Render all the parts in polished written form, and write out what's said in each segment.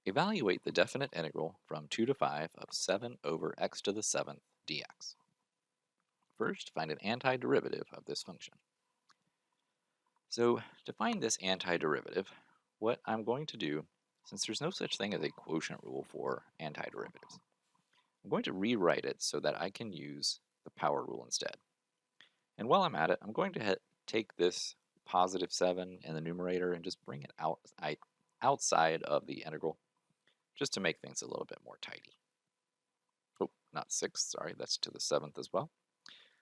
Evaluate the definite integral from 2 to 5 of 7 over x to the 7th dx. First, find an antiderivative of this function. So to find this antiderivative, what I'm going to do, since there's no such thing as a quotient rule for antiderivatives, I'm going to rewrite it so that I can use the power rule instead. And while I'm at it, I'm going to take this positive 7 in the numerator and just bring it outside of the integral, just to make things a little bit more tidy. Oh, not 6, sorry, that's to the 7th as well.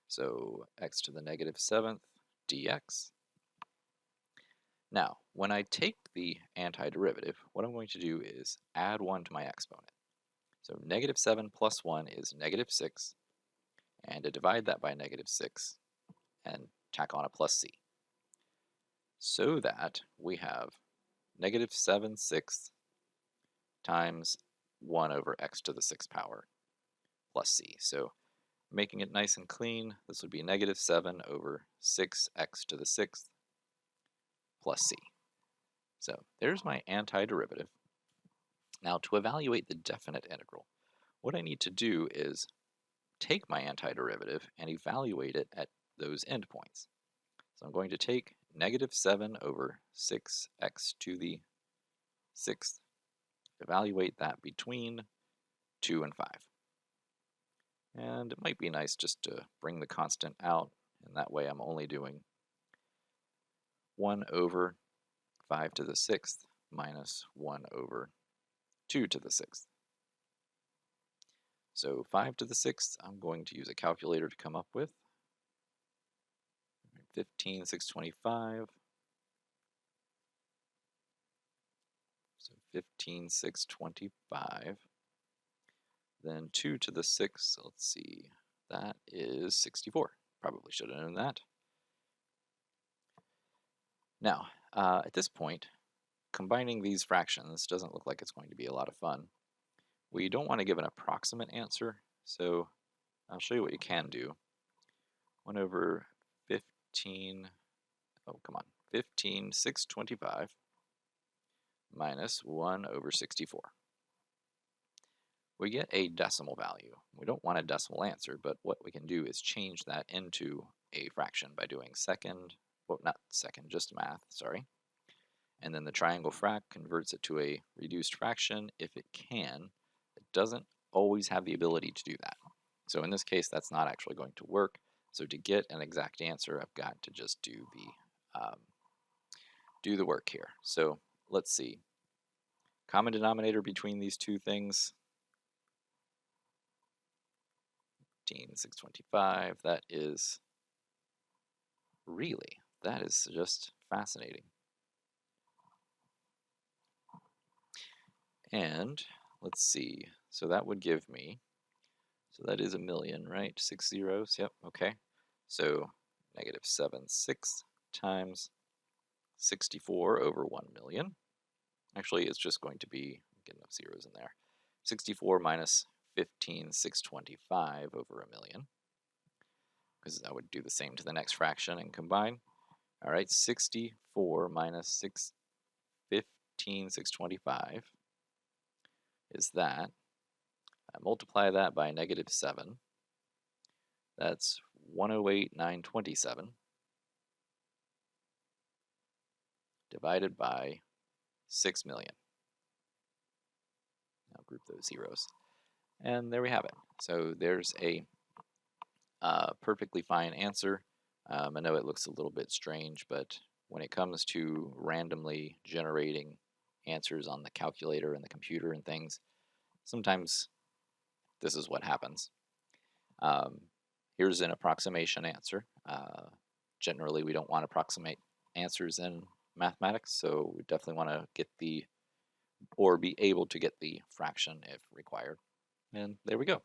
So x to the negative 7th dx. Now, when I take the antiderivative, what I'm going to do is add 1 to my exponent. So negative 7 plus 1 is negative 6, and to divide that by negative 6 and tack on a plus c. So that we have negative 7/6 times 1 over x to the 6th power plus c. So making it nice and clean, this would be negative 7 over 6x to the 6th plus c. So there's my antiderivative. Now to evaluate the definite integral, what I need to do is take my antiderivative and evaluate it at those endpoints. So I'm going to take negative 7 over 6x to the 6th, evaluate that between 2 and 5. And it might be nice just to bring the constant out, and that way I'm only doing 1 over 5 to the 6th minus 1 over 2 to the 6th. So 5 to the 6th, I'm going to use a calculator to come up with 15,625. So 15,625. Then 2 to the 6th, let's see, that is 64. Probably should have known that. Now, at this point, combining these fractions doesn't look like it's going to be a lot of fun. We don't want to give an approximate answer, so I'll show you what you can do. 1 over 15, oh come on, 15,625 minus 1 over 64. We get a decimal value. We don't want a decimal answer, but what we can do is change that into a fraction by doing second, well not second, just math, sorry. And then the triangle frac converts it to a reduced fraction if it can. It doesn't always have the ability to do that. So in this case, that's not actually going to work. So to get an exact answer, I've got to just do the work here. So let's see. Common denominator between these two things, 15,625, that is just fascinating. And let's see, so that would give me, so that is a million, right? 6 zeros, yep, okay. So negative 7/6 times 64 over 1 million. Actually, it's just going to be, get enough zeros in there, 64 minus 15,625 over a million, because I would do the same to the next fraction and combine. All right, 64 minus 15,625 is that. I multiply that by negative 7. That's 108,927 divided by 6 million. Now group those zeros. And there we have it. So there's a perfectly fine answer. I know it looks a little bit strange, but when it comes to randomly generating answers on the calculator and the computer and things, sometimes this is what happens. Here's an approximation answer. Generally, we don't want to approximate answers in mathematics, so we definitely want to get or be able to get the fraction if required. And there we go.